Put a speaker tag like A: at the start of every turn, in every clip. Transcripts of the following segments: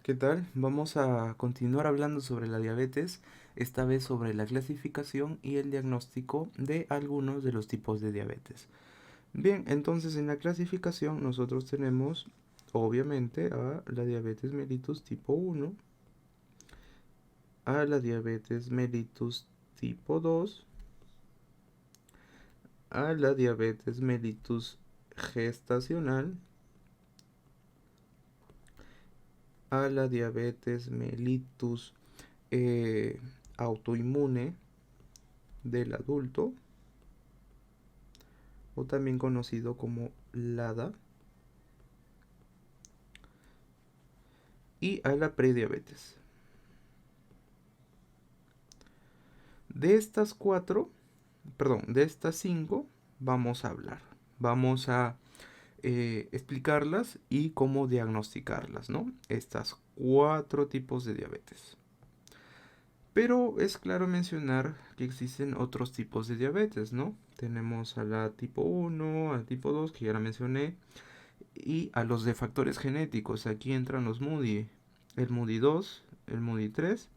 A: ¿Qué tal? Vamos a continuar hablando sobre la diabetes, esta vez sobre la clasificación y el diagnóstico de algunos de los tipos de diabetes. Bien, entonces en la clasificación nosotros tenemos obviamente a la diabetes mellitus tipo 1, a la diabetes mellitus tipo 2, a la diabetes mellitus gestacional, a la diabetes mellitus eh, autoinmune del adulto, o también conocido como LADA, y a la prediabetes. De estas cuatro, perdón, de estas cinco vamos a hablar. Vamos a explicarlas y cómo diagnosticarlas, ¿no? Estas cuatro tipos de diabetes. Pero es claro mencionar que existen otros tipos de diabetes, ¿no? Tenemos a la tipo 1, al tipo 2, que ya la mencioné, y a los de factores genéticos. Aquí entran los MUDI, el MUDI 2, el MUDI 3,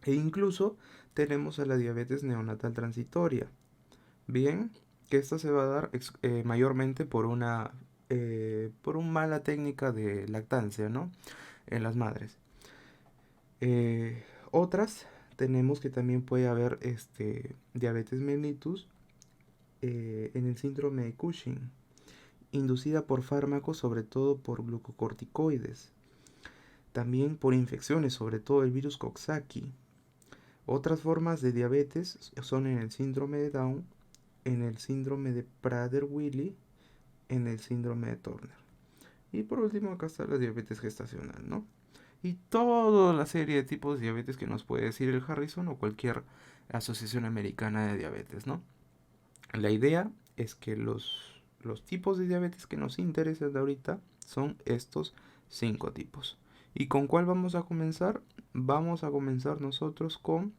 A: e incluso tenemos a la diabetes neonatal transitoria. Bien, que esta se va a dar mayormente por una mala técnica de lactancia, ¿no? En las madres. Otras tenemos que también puede haber diabetes mellitus en el síndrome de Cushing, inducida por fármacos, sobre todo por glucocorticoides, también por infecciones, sobre todo el virus Coxsackie. Otras formas de diabetes son en el síndrome de Down, en el síndrome de Prader-Willi, en el síndrome de Turner. Y por último acá está la diabetes gestacional, ¿no? Y toda la serie de tipos de diabetes que nos puede decir el Harrison o cualquier asociación americana de diabetes, ¿no? La idea es que los tipos de diabetes que nos interesan de ahorita son estos cinco tipos. ¿Y con cuál vamos a comenzar? Vamos a comenzar nosotros con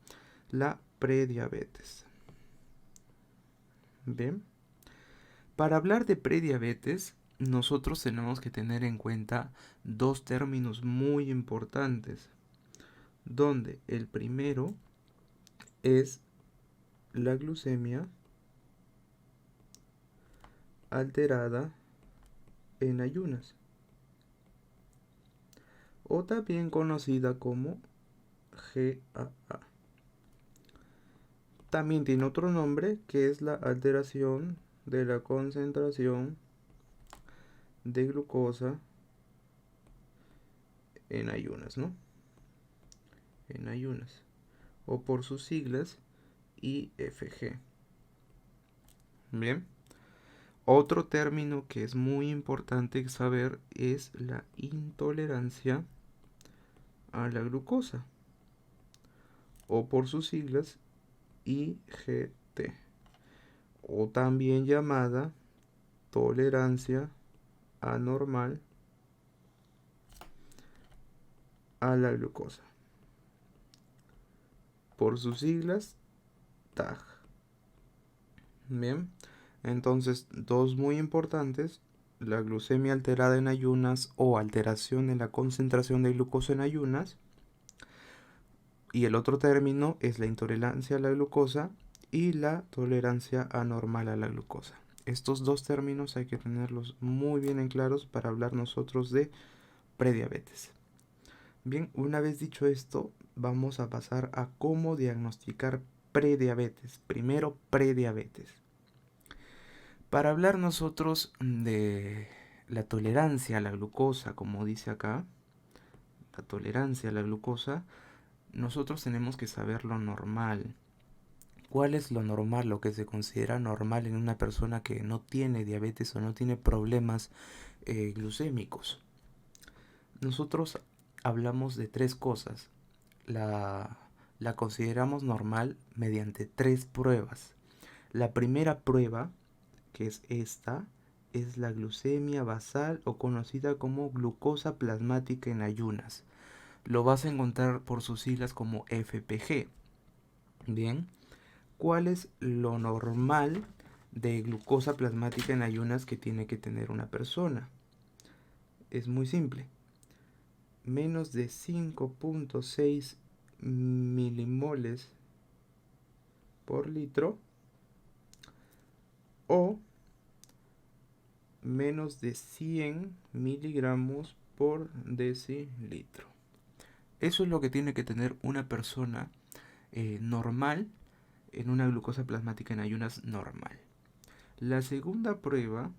A: la prediabetes. Bien. Para hablar de prediabetes, nosotros tenemos que tener en cuenta dos términos muy importantes, donde el primero es la glucemia alterada en ayunas, o también conocida como GAA. También tiene otro nombre que es la alteración de la concentración de glucosa en ayunas, ¿no? En ayunas, o por sus siglas IFG. Bien. Otro término que es muy importante saber es la intolerancia a la glucosa, o por sus siglas IGT, o también llamada tolerancia anormal a la glucosa, por sus siglas TAG. Bien, entonces dos muy importantes: la glucemia alterada en ayunas o alteración en la concentración de glucosa en ayunas, y el otro término es la intolerancia a la glucosa y la tolerancia anormal a la glucosa. Estos dos términos hay que tenerlos muy bien en claros para hablar nosotros de prediabetes. Bien, una vez dicho esto, vamos a pasar a cómo diagnosticar prediabetes. Primero, prediabetes. Para hablar nosotros de la tolerancia a la glucosa, como dice acá, la tolerancia a la glucosa, nosotros tenemos que saber lo normal. ¿Cuál es lo normal, lo que se considera normal en una persona que no tiene diabetes o no tiene problemas glucémicos? Nosotros hablamos de tres cosas. La consideramos normal mediante tres pruebas. La primera prueba, que es esta, es la glucemia basal, o conocida como glucosa plasmática en ayunas. Lo vas a encontrar por sus siglas como FPG. Bien, ¿cuál es lo normal de glucosa plasmática en ayunas que tiene que tener una persona? Es muy simple. menos de 5.6 milimoles por litro o menos de 100 miligramos por decilitro. Eso es lo que tiene que tener una persona normal en una glucosa plasmática en ayunas normal. La segunda prueba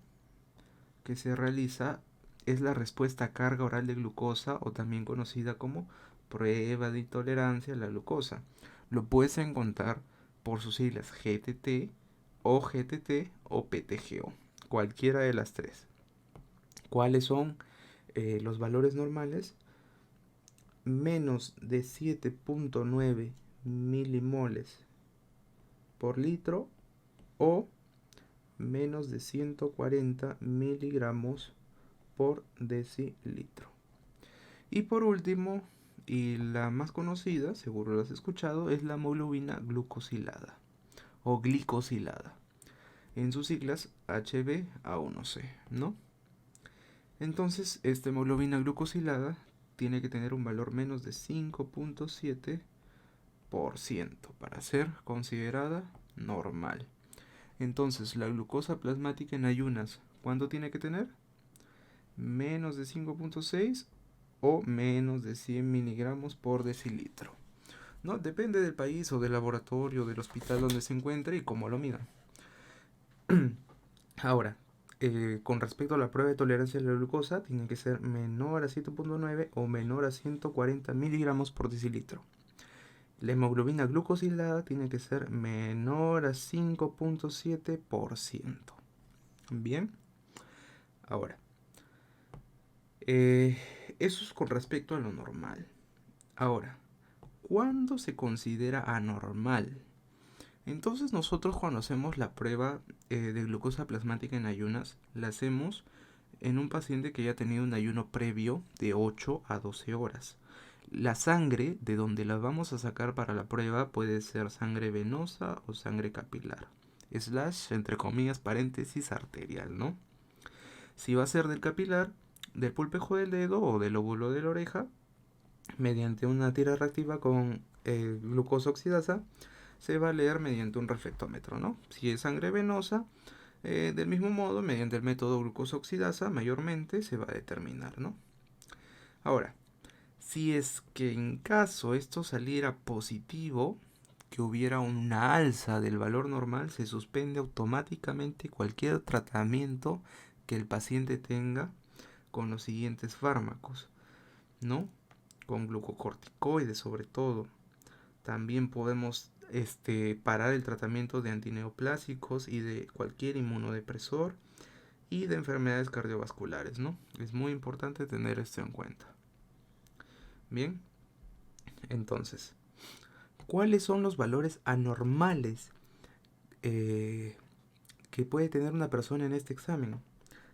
A: que se realiza es la respuesta a carga oral de glucosa, o también conocida como prueba de intolerancia a la glucosa. Lo puedes encontrar por sus siglas GTT, OGTT o PTGO, cualquiera de las tres. ¿Cuáles son los valores normales? Menos de 7.9 milimoles por litro o menos de 140 miligramos por decilitro. Y por último, y la más conocida, seguro lo has escuchado, es la hemoglobina glucosilada o glicosilada, en sus siglas HbA1c, ¿no? Entonces, esta hemoglobina glucosilada tiene que tener un valor menos de 5.7% para ser considerada normal. Entonces, la glucosa plasmática en ayunas, ¿cuánto tiene que tener? Menos de 5.6 o menos de 100 miligramos por decilitro, ¿no? Depende del país o del laboratorio, del hospital donde se encuentre y cómo lo midan. Ahora, con respecto a la prueba de tolerancia a la glucosa, tiene que ser menor a 7.9 o menor a 140 miligramos por decilitro. La hemoglobina glucosilada tiene que ser menor a 5.7%. Bien. Ahora, eso es con respecto a lo normal. Ahora, ¿cuándo se considera anormal? Entonces nosotros cuando hacemos la prueba de glucosa plasmática en ayunas, la hacemos en un paciente que ya ha tenido un ayuno previo de 8 a 12 horas. La sangre de donde la vamos a sacar para la prueba puede ser sangre venosa o sangre capilar. / entre comillas, paréntesis, arterial, ¿no? Si va a ser del capilar, del pulpejo del dedo o del lóbulo de la oreja, mediante una tira reactiva con glucosa oxidasa, se va a leer mediante un reflectómetro, ¿no? Si es sangre venosa, del mismo modo, mediante el método glucosa oxidasa, mayormente se va a determinar, ¿no? Ahora, si es que en caso esto saliera positivo, que hubiera una alza del valor normal, se suspende automáticamente cualquier tratamiento que el paciente tenga con los siguientes fármacos, ¿no? Con glucocorticoides sobre todo. También podemos parar el tratamiento de antineoplásicos y de cualquier inmunodepresor y de enfermedades cardiovasculares, ¿no? Es muy importante tener esto en cuenta. Bien, entonces, ¿cuáles son los valores anormales que puede tener una persona en este examen?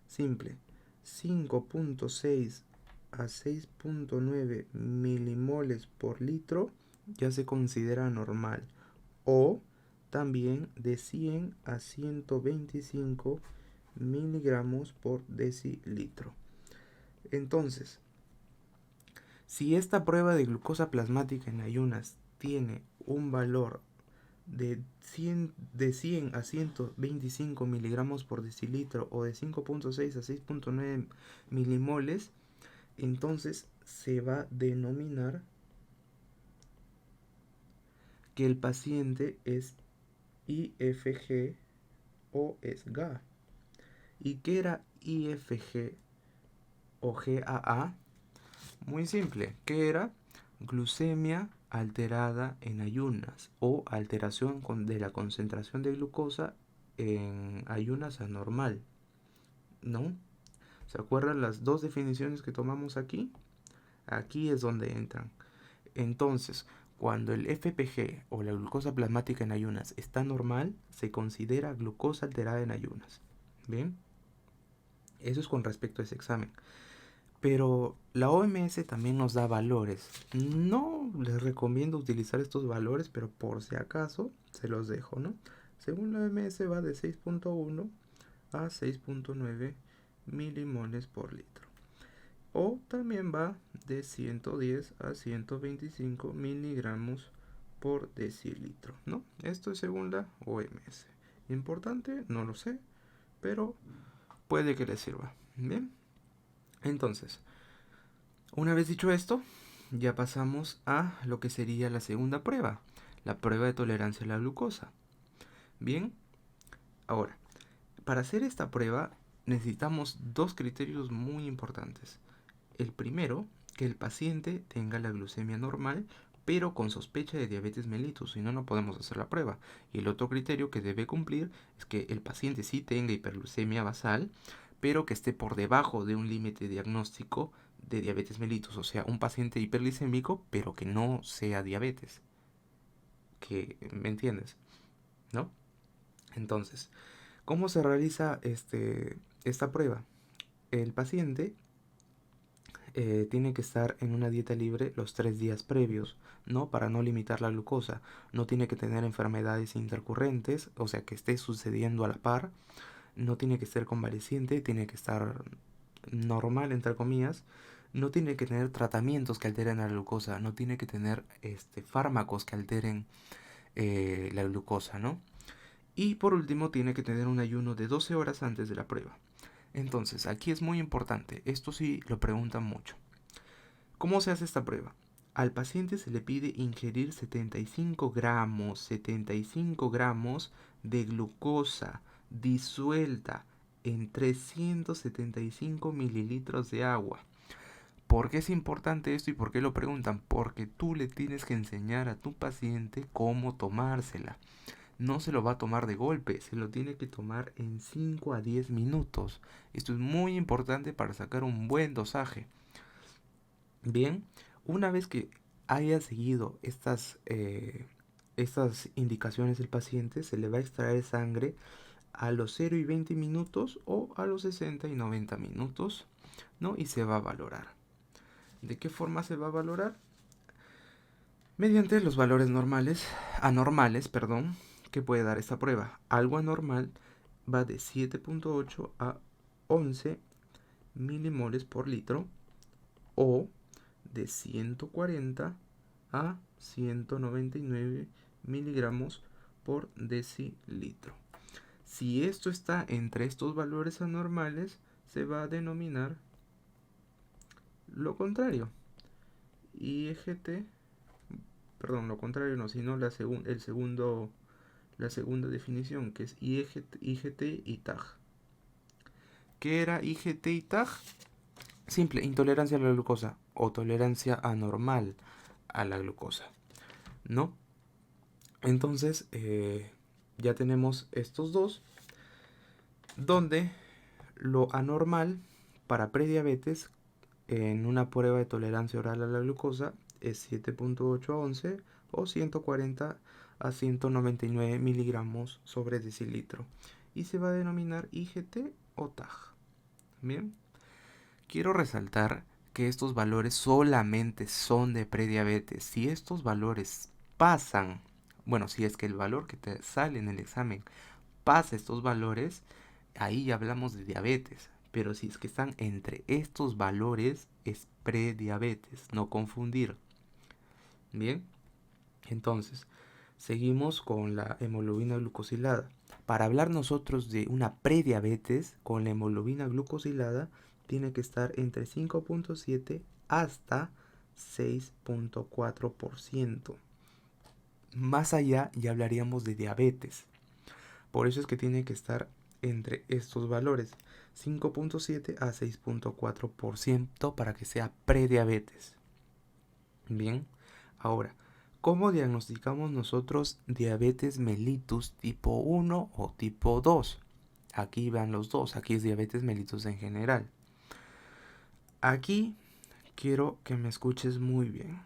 A: Simple, 5.6 a 6.9 milimoles por litro ya se considera normal, o también de 100 a 125 miligramos por decilitro. Entonces, si esta prueba de glucosa plasmática en ayunas tiene un valor de 100 a 125 miligramos por decilitro o de 5.6 a 6.9 milimoles, entonces se va a denominar que el paciente es IFG o es GA. ¿Y qué era IFG o GAA? Muy simple, ¿qué era? Glucemia alterada en ayunas o alteración de la concentración de glucosa en ayunas anormal, ¿no? ¿Se acuerdan las dos definiciones que tomamos aquí? Aquí es donde entran. Entonces, cuando el FPG o la glucosa plasmática en ayunas está normal, se considera glucosa alterada en ayunas. ¿Bien? Eso es con respecto a ese examen. Pero la OMS también nos da valores. No les recomiendo utilizar estos valores, pero por si acaso se los dejo, ¿no? Según la OMS va de 6.1 a 6.9 milimoles por litro. o también va de 110 a 125 miligramos por decilitro, ¿no? Esto es según la OMS. Importante, no lo sé, pero puede que le sirva. Bien, entonces, una vez dicho esto, ya pasamos a lo que sería la segunda prueba, la prueba de tolerancia a la glucosa. Bien, ahora, para hacer esta prueba necesitamos dos criterios muy importantes. El primero, que el paciente tenga la glucemia normal, pero con sospecha de diabetes mellitus, si no, no podemos hacer la prueba. Y el otro criterio que debe cumplir es que el paciente sí tenga hiperglucemia basal, pero que esté por debajo de un límite diagnóstico de diabetes mellitus, o sea, un paciente hiperglicémico, pero que no sea diabetes. Que, ¿me entiendes? ¿No? Entonces, ¿cómo se realiza esta prueba? El paciente tiene que estar en una dieta libre los 3 días previos, ¿no? Para no limitar la glucosa. No tiene que tener enfermedades intercurrentes, o sea, que esté sucediendo a la par. No tiene que ser convaleciente, tiene que estar normal, entre comillas. No tiene que tener tratamientos que alteren la glucosa, no tiene que tener fármacos que alteren la glucosa, ¿no? Y por último, tiene que tener un ayuno de 12 horas antes de la prueba. Entonces, aquí es muy importante, esto sí lo preguntan mucho. ¿Cómo se hace esta prueba? Al paciente se le pide ingerir 75 gramos de glucosa disuelta en 375 mililitros de agua. ¿Por qué es importante esto y por qué lo preguntan? Porque tú le tienes que enseñar a tu paciente cómo tomársela. No se lo va a tomar de golpe, se lo tiene que tomar en 5 a 10 minutos. Esto es muy importante para sacar un buen dosaje. Bien, una vez que haya seguido estas indicaciones del paciente, se le va a extraer sangre a los 0 y 20 minutos o a los 60 y 90 minutos, ¿no? Y se va a valorar. ¿De qué forma se va a valorar? Mediante los valores anormales, que puede dar esta prueba. Algo anormal va de 7.8 a 11 milimoles por litro o de 140 a 199 miligramos por decilitro. Si esto está entre estos valores anormales, se va a denominar lo contrario. IGT, perdón, lo contrario no, sino la segunda definición, que es IGT y TAG. ¿Qué era IGT y TAG? Simple, intolerancia a la glucosa o tolerancia anormal a la glucosa, ¿no? Entonces, ya tenemos estos dos, donde lo anormal para prediabetes en una prueba de tolerancia oral a la glucosa es 7.8 a 11 o 140 a 199 miligramos sobre decilitro y se va a denominar IGT o TAG. Bien, quiero resaltar que estos valores solamente son de prediabetes. Si estos valores pasan, bueno, si es que el valor que te sale en el examen pasa estos valores, ahí ya hablamos de diabetes. Pero si es que están entre estos valores, es prediabetes, no confundir. Bien, entonces, seguimos con la hemoglobina glucosilada. Para hablar nosotros de una prediabetes, con la hemoglobina glucosilada, tiene que estar entre 5.7 hasta 6.4%. Más allá ya hablaríamos de diabetes. Por eso es que tiene que estar entre estos valores, 5.7 a 6.4% para que sea prediabetes. Bien, ahora, ¿cómo diagnosticamos nosotros diabetes mellitus tipo 1 o tipo 2? Aquí van los dos, aquí es diabetes mellitus en general. Aquí quiero que me escuches muy bien.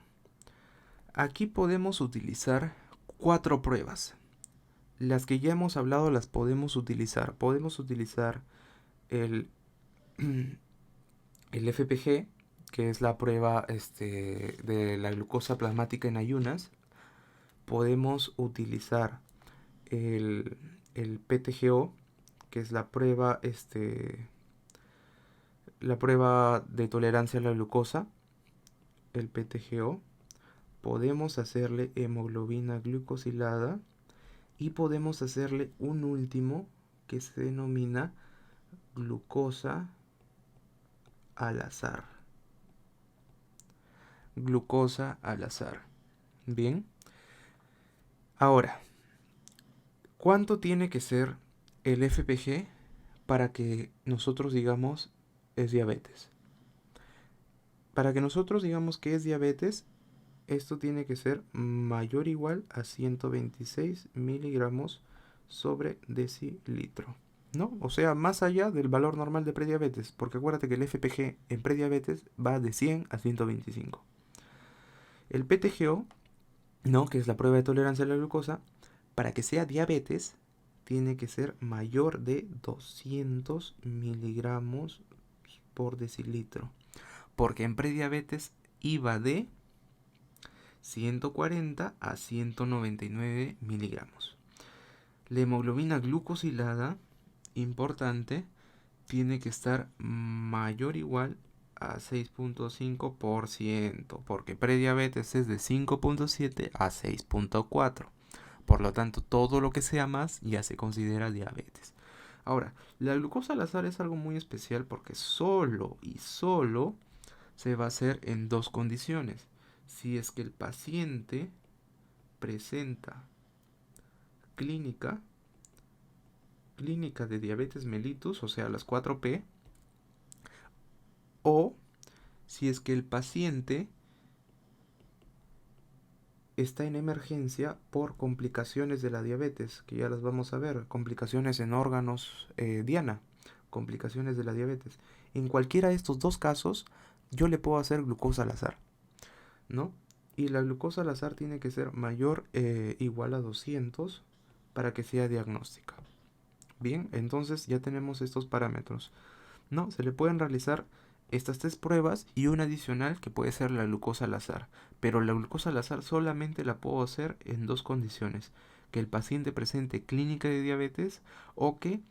A: Aquí podemos utilizar 4 pruebas. Las que ya hemos hablado las podemos utilizar. Podemos utilizar el, el FPG, que es la prueba de la glucosa plasmática en ayunas. Podemos utilizar el PTGO, que es la prueba la prueba de tolerancia a la glucosa, el PTGO. Podemos hacerle hemoglobina glucosilada y podemos hacerle un último que se denomina glucosa al azar. Glucosa al azar. Bien. Ahora, ¿cuánto tiene que ser el FPG para que nosotros digamos es diabetes? Para que nosotros digamos que es diabetes, esto tiene que ser mayor o igual a 126 miligramos sobre decilitro, ¿no? O sea, más allá del valor normal de prediabetes, porque acuérdate que el FPG en prediabetes va de 100 a 125. El PTGO, ¿no? Que es la prueba de tolerancia a la glucosa, para que sea diabetes, tiene que ser mayor de 200 miligramos por decilitro, porque en prediabetes iba de 140 a 199 miligramos. La hemoglobina glucosilada, importante, tiene que estar mayor o igual a 6.5%, porque prediabetes es de 5.7 a 6.4. Por lo tanto, todo lo que sea más ya se considera diabetes. Ahora, la glucosa al azar es algo muy especial porque solo y solo se va a hacer en dos condiciones. Si es que el paciente presenta clínica de diabetes mellitus, o sea, las 4P, o si es que el paciente está en emergencia por complicaciones de la diabetes, que ya las vamos a ver, complicaciones en órganos, diana, complicaciones de la diabetes. En cualquiera de estos dos casos, yo le puedo hacer glucosa al azar, ¿no? Y la glucosa al azar tiene que ser mayor igual a 200 para que sea diagnóstica. Bien, entonces ya tenemos estos parámetros, ¿no? Se le pueden realizar estas tres pruebas y una adicional que puede ser la glucosa al azar. Pero la glucosa al azar solamente la puedo hacer en dos condiciones: que el paciente presente clínica de diabetes o que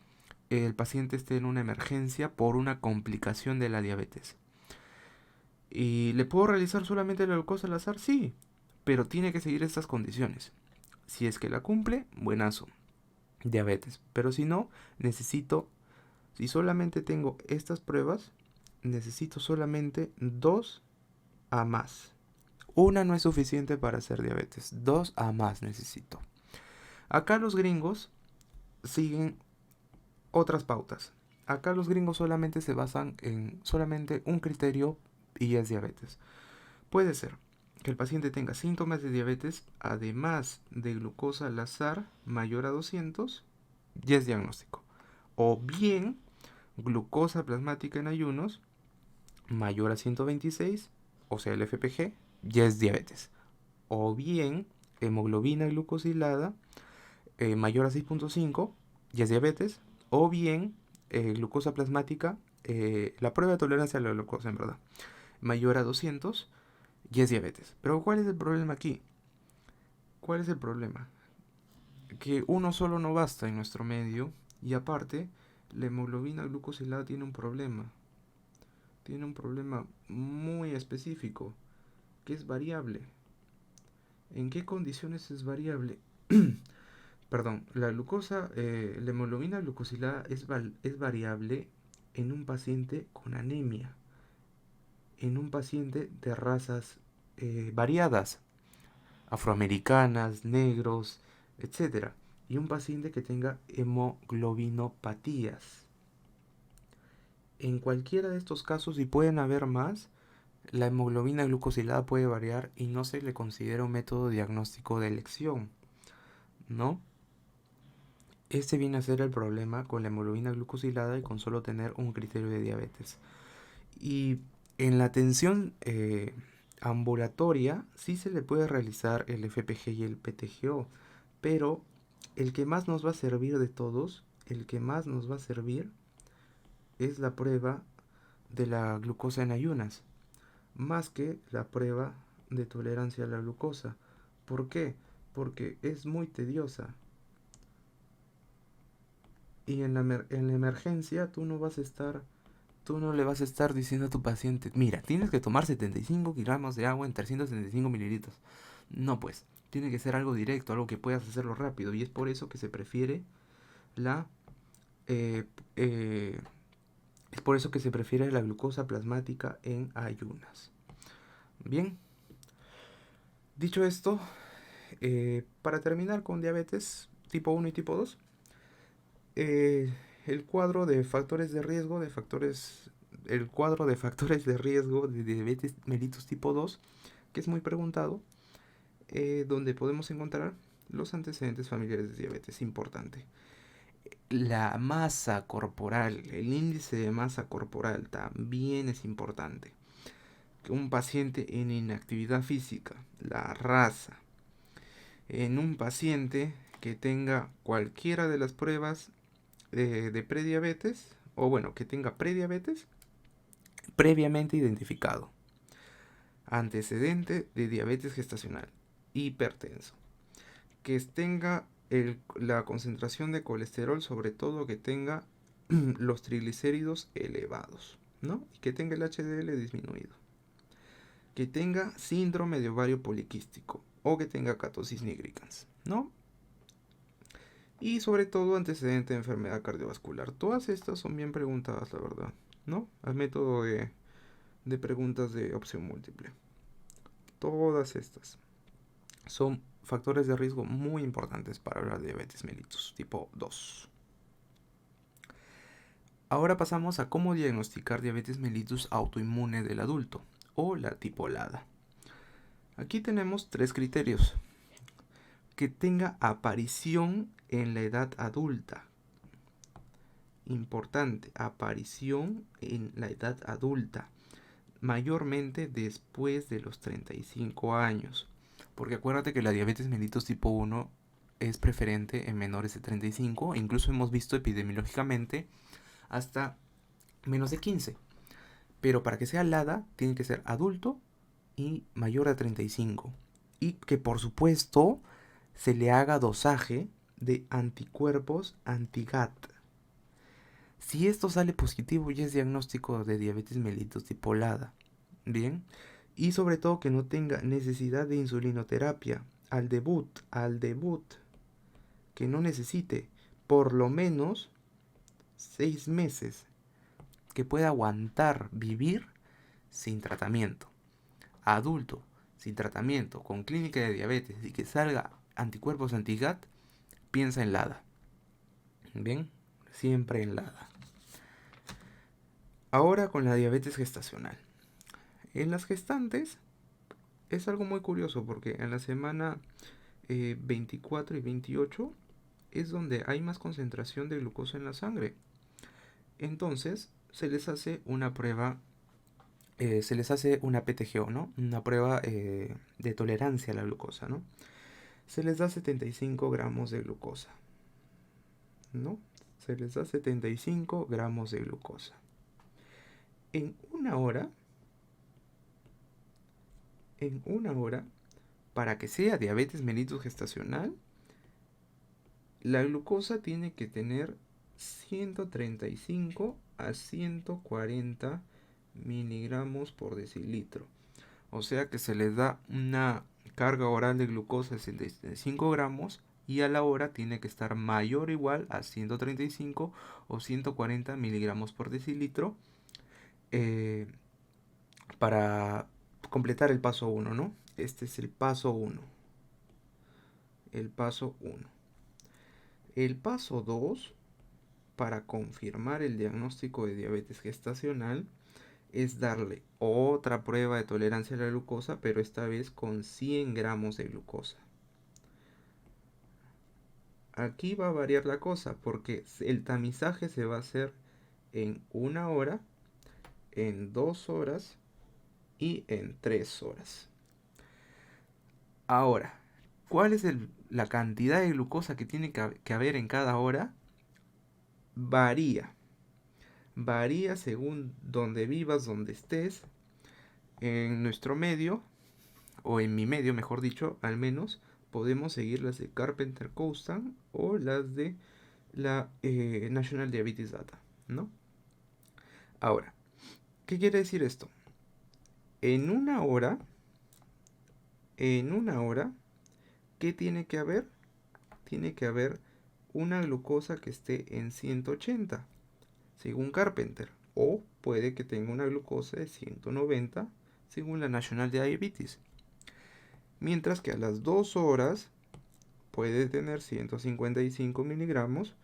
A: el paciente esté en una emergencia por una complicación de la diabetes. ¿Y le puedo realizar solamente la glucosa al azar? Sí, pero tiene que seguir estas condiciones. Si es que la cumple, buenazo, diabetes. Pero si no, si solamente tengo estas pruebas, necesito solamente 2 a más. Una no es suficiente para hacer diabetes, 2 a más necesito. Acá los gringos siguen otras pautas. Acá los gringos solamente se basan en solamente un criterio y es diabetes. Puede ser que el paciente tenga síntomas de diabetes, además de glucosa al azar mayor a 200, y es diagnóstico. O bien glucosa plasmática en ayunos mayor a 126, o sea el FPG, ya es diabetes. O bien hemoglobina glucosilada mayor a 6.5, ya es diabetes. O bien glucosa plasmática, la prueba de tolerancia a la glucosa en verdad, mayor a 200, ya es diabetes. Pero ¿cuál es el problema aquí? ¿Cuál es el problema? Que uno solo no basta en nuestro medio, y aparte la hemoglobina glucosilada tiene un problema. Tiene un problema muy específico, que es variable. ¿En qué condiciones es variable? Perdón, la glucosa, la hemoglobina glucosilada es variable en un paciente con anemia, en un paciente de razas variadas, afroamericanas, negros, etcétera, y un paciente que tenga hemoglobinopatías. En cualquiera de estos casos, y pueden haber más, la hemoglobina glucosilada puede variar y no se le considera un método diagnóstico de elección, ¿no? Este viene a ser el problema con la hemoglobina glucosilada y con solo tener un criterio de diabetes. Y en la atención ambulatoria sí se le puede realizar el FPG y el PTGO, pero el que más nos va a servir de todos, el que más nos va a servir es la prueba de la glucosa en ayunas, más que la prueba de tolerancia a la glucosa. ¿Por qué? Porque es muy tediosa. Y en la emergencia tú no vas a estar Tú no le vas a estar diciendo a tu paciente, mira, tienes que tomar 75 gramos de agua en 375 mililitros. No, pues, tiene que ser algo directo, algo que puedas hacerlo rápido. Y es por eso que se prefiere la... eh, eh, es por eso que se prefiere la glucosa plasmática en ayunas. Bien, dicho esto, para terminar con diabetes tipo 1 y tipo 2, el cuadro de factores de riesgo el cuadro de factores de riesgo de diabetes mellitus tipo 2, que es muy preguntado, donde podemos encontrar los antecedentes familiares de diabetes, importante. La masa corporal, el índice de masa corporal también es importante. Un paciente en inactividad física, la raza, en un paciente que tenga cualquiera de las pruebas de prediabetes, o bueno, que tenga prediabetes previamente identificado, antecedente de diabetes gestacional, hipertenso, que tenga la concentración de colesterol, sobre todo que tenga los triglicéridos elevados, ¿no? Y que tenga el HDL disminuido, que tenga síndrome de ovario poliquístico o que tenga catosis nigricans, ¿no? Y sobre todo antecedente de enfermedad cardiovascular. Todas estas son bien preguntadas, la verdad, ¿no? Al método de preguntas de opción múltiple. Todas estas son factores de riesgo muy importantes para hablar de diabetes mellitus tipo 2. Ahora pasamos a cómo diagnosticar diabetes mellitus autoinmune del adulto o la tipo LADA. Aquí tenemos tres criterios. Que tenga aparición en la edad adulta. Importante, aparición en la edad adulta, mayormente después de los 35 años. Porque acuérdate que la diabetes mellitus tipo 1 es preferente en menores de 35, incluso hemos visto epidemiológicamente hasta menos de 15. Pero para que sea LADA, tiene que ser adulto y mayor a 35. Y que por supuesto se le haga dosaje de anticuerpos anti-GAT. Si esto sale positivo, ya es diagnóstico de diabetes mellitus tipo LADA. Bien. Y sobre todo que no tenga necesidad de insulinoterapia al debut. Que no necesite por lo menos 6 meses. Que pueda aguantar vivir sin tratamiento. Adulto, sin tratamiento, con clínica de diabetes y que salga anticuerpos anti-GAT, piensa en LADA. Bien, siempre en LADA. Ahora con la diabetes gestacional. En las gestantes es algo muy curioso porque en la semana 24 y 28 es donde hay más concentración de glucosa en la sangre. Entonces se les hace una prueba, se les hace una PTGO, ¿no? Una prueba de tolerancia a la glucosa, ¿no? Se les da 75 gramos de glucosa, ¿no? Se les da 75 gramos de glucosa. En una hora, para que sea diabetes mellitus gestacional, la glucosa tiene que tener 135 a 140 miligramos por decilitro. O sea que se les da una carga oral de glucosa de 75 gramos y a la hora tiene que estar mayor o igual a 135 o 140 miligramos por decilitro para completar el paso 1, ¿no? Este es el paso 1. El paso 1. El paso 2, para confirmar el diagnóstico de diabetes gestacional, es darle otra prueba de tolerancia a la glucosa, pero esta vez con 100 gramos de glucosa. Aquí va a variar la cosa, porque el tamizaje se va a hacer en 1 hora, en 2 horas y en 3 horas. Ahora, ¿cuál es la cantidad de glucosa que tiene que haber en cada hora? Varía. Varía según donde vivas, donde estés. En nuestro medio, o en mi medio, mejor dicho, al menos, podemos seguir las de Carpenter-Coustan o las de la National Diabetes Data, ¿no? Ahora, ¿qué quiere decir esto? En una hora, ¿qué tiene que haber? Tiene que haber una glucosa que esté en 180, según Carpenter. O puede que tenga una glucosa de 190, según la National Diabetes. Mientras que a las 2 horas puede tener 155 miligramos,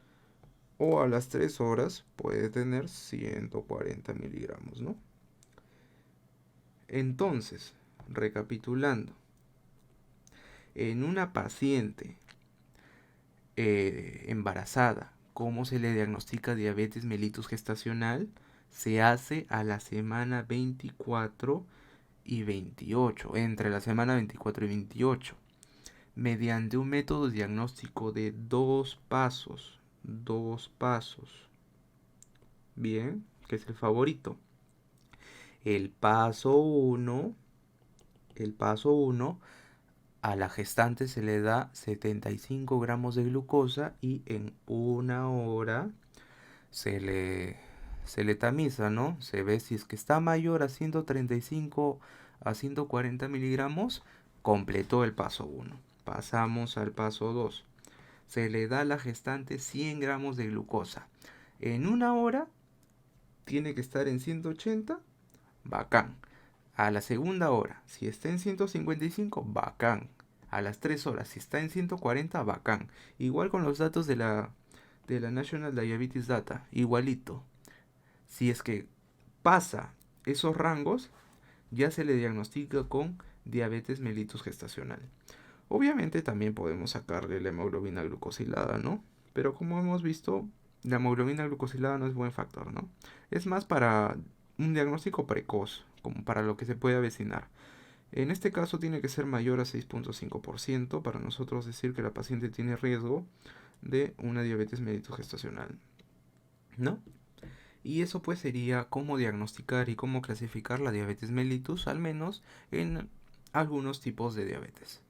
A: o a las 3 horas puede tener 140 miligramos, ¿no? Entonces, recapitulando, en una paciente embarazada, ¿cómo se le diagnostica diabetes mellitus gestacional? Se hace a la semana 24 y 28, entre la semana 24 y 28, mediante un método diagnóstico de dos pasos. Bien, que es el favorito. El paso 1, a la gestante se le da 75 gramos de glucosa y en una hora se le tamiza, ¿no? Se ve si es que está mayor a 135 a 140 miligramos, completó el paso 1. Pasamos al paso 2. Se le da a la gestante 100 gramos de glucosa. En una hora tiene que estar en 180, bacán. A la segunda hora, si está en 155, bacán. A las 3 horas, si está en 140, bacán. Igual con los datos de la National Diabetes Data, igualito. Si es que pasa esos rangos, ya se le diagnostica con diabetes mellitus gestacional. Obviamente también podemos sacarle la hemoglobina glucosilada, ¿no? Pero como hemos visto, la hemoglobina glucosilada no es buen factor, ¿no? Es más para un diagnóstico precoz, como para lo que se puede avecinar. En este caso tiene que ser mayor a 6.5% para nosotros decir que la paciente tiene riesgo de una diabetes mellitus gestacional, ¿no? Y eso pues sería cómo diagnosticar y cómo clasificar la diabetes mellitus, al menos en algunos tipos de diabetes.